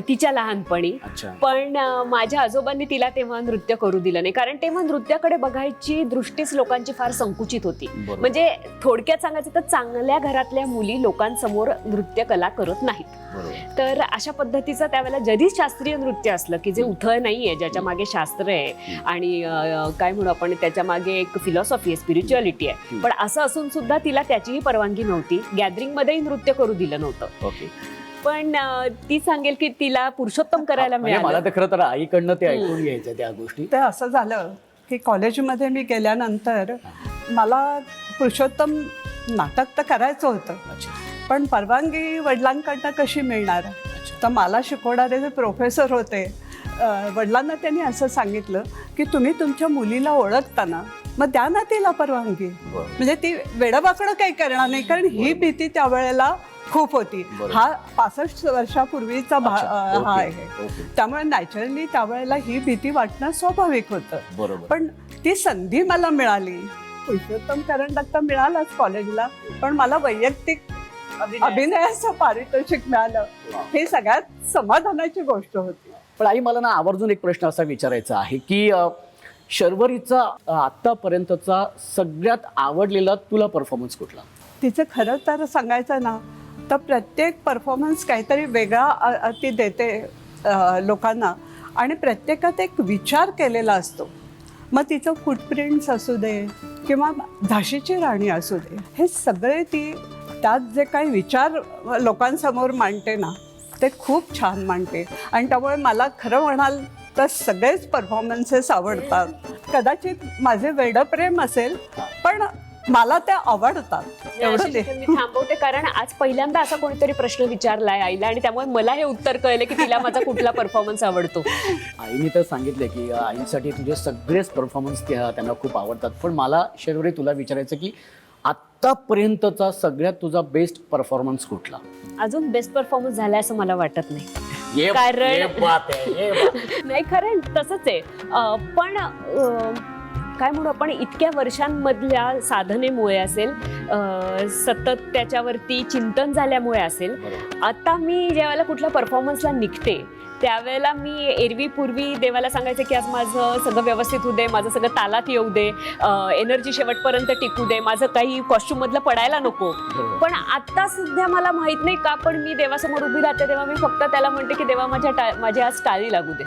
तिच्या लहानपणी. पण माझ्या आजोबांनी तिला तेव्हा नृत्य करू दिलं नाही, कारण तेव्हा नृत्याकडे बघायची दृष्टीच लोकांची फार संकुचित होती. म्हणजे थोडक्यात सांगायचं तर चांगल्या घरातल्या मुली लोकांसमोर नृत्य कला करत नाहीत. तर अशा पद्धतीचं त्यावेळेला जरी शास्त्रीय नृत्य असलं की जे उथळ नाहीये, ज्याच्या मागे शास्त्र आहे आणि काय म्हणू आपण त्याच्या मागे एक फिलॉसॉफी आहे, स्पिरिच्युअलिटी आहे, पण असं असून सुद्धा तिला त्याचीही परवानगी नव्हती. गॅदरिंग मध्येही नृत्य करू दिलं नव्हतं. पण ती सांगेल की तिला पुरुषोत्तम करायला मिळालं. मला तर खरं तर आईकडनं ते ऐकून घ्यायचं त्या गोष्टी. ते असं झालं की कॉलेजमध्ये मी गेल्यानंतर मला पुरुषोत्तम नाटक तर करायचं होतं, पण परवानगी वडिलांकडनं कशी मिळणार. तर मला शिकवणारे जे प्रोफेसर होते, वडिलांना त्यांनी असं सांगितलं की तुम्ही तुमच्या मुलीला ओळखताना मग द्या ना तिला परवानगी, म्हणजे ती वेडवाकडं काही करणार नाही. कारण ही भीती त्यावेळेला खूप होती. हा 65 वर्षापूर्वीचा हा आहे, त्यामुळे नॅचरली त्यावेळेला ही भीती वाटणं स्वाभाविक होतं. पण ती संधी मला मिळाली. पुरुषोत्तम करंडक तर मिळालाच कॉलेजला, पण मला वैयक्तिक अभिनयाचं पारितोषिक मिळालं, हे सगळ्यात समाधानाची गोष्ट होती. पण आई, मला ना आवर्जून एक प्रश्न असा विचारायचा आहे की शर्वरीचा आतापर्यंतचा सगळ्यात आवडलेला तुला परफॉर्मन्स कुठला? तिचं खरं तर सांगायचं ना तर प्रत्येक परफॉर्मन्स काहीतरी वेगळा ती देते लोकांना, आणि प्रत्येकात एक विचार केलेला असतो. मग तिचं फुटप्रिंट्स असू दे किंवा झाशीची राणी असू दे, हे सगळे ती त्यात जे काही विचार लोकांसमोर मांडते ना, ते खूप छान मांडते. आणि त्यामुळे मला खरं म्हणाल तर सगळेच परफॉर्मन्सेस आवडतात. कदाचित माझे वेडप्रेम असेल, पण मला त्या आवडतात. मी थांबवते, कारण आज पहिल्यांदा असा कोणीतरी प्रश्न विचारलाय आईला, आणि त्यामुळे मला हे उत्तर कळलं की तिला माझा कुठला परफॉर्मन्स आवडतो. आईने तर सांगितलं की आईसाठी तुझे सगळेच परफॉर्मन्स त्यांना खूप आवडतात. पण मला शर्वरी तुला विचारायचं की आतापर्यंतचा सगळ्यात तुझा बेस्ट परफॉर्मन्स कुठला? अजून बेस्ट परफॉर्मन्स झालाय असं मला वाटत नाही, कारण नाही, खरं तसंच आहे. पण काय म्हणू आपण, इतक्या वर्षांमधल्या साधनेमुळे असेल, सतत त्याच्यावरती चिंतन झाल्यामुळे असेल, आता मी ज्यावेळेला कुठल्या परफॉर्मन्सला निघते त्यावेळेला मी एरवी पूर्वी देवाला सांगायचं की आज माझं सगळं व्यवस्थित होऊ दे, माझं सगळं तालात येऊ दे, एनर्जी शेवटपर्यंत टिकू दे, माझं काही कॉस्ट्युम मधलं पडायला नको. पण आता सध्या मला माहित नाही का, पण मी देवासमोर उभी राहते तेव्हा मी फक्त त्याला म्हणते की देवा माझी आज टाळी लागू दे.